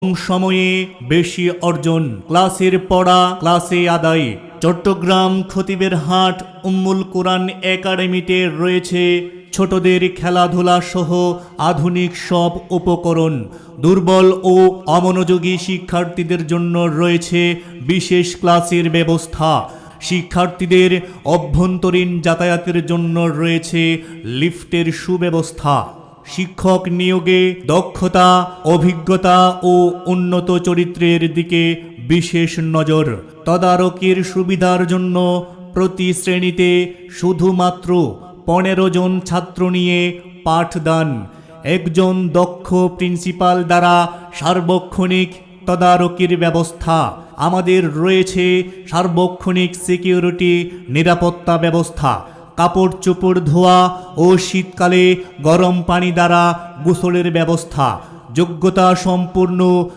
কম সময়ে বেশি অর্জন, ক্লাসের পড়া ক্লাসে আদায়। চট্টগ্রাম খতিবের হাট উম্মুল কুরআন একাডেমিতে রয়েছে ছোটদের খেলাধুলা সহ আধুনিক সব উপকরণ। দুর্বল ও অমনোযোগী শিক্ষার্থীদের জন্য রয়েছে বিশেষ ক্লাসের ব্যবস্থা। শিক্ষার্থীদের অভ্যন্তরীণ যাতায়াতের জন্য রয়েছে লিফটের সুব্যবস্থা। শিক্ষক নিয়োগে দক্ষতা, অভিজ্ঞতা ও উন্নত চরিত্রের দিকে বিশেষ নজর। তদারকির সুবিধার জন্য প্রতি শ্রেণীতে শুধুমাত্র 15 জন ছাত্র নিয়ে পাঠদান। একজন দক্ষ প্রিন্সিপাল দ্বারা সার্বক্ষণিক তদারকির ব্যবস্থা। আমাদের রয়েছে সার্বক্ষণিক সিকিউরিটি নিরাপত্তা ব্যবস্থা। কাপড় চোপড় ধোয়া ও শীতকালে গরম পানি দ্বারা গোসলের ব্যবস্থা। যোগ্যতা সম্পূর্ণ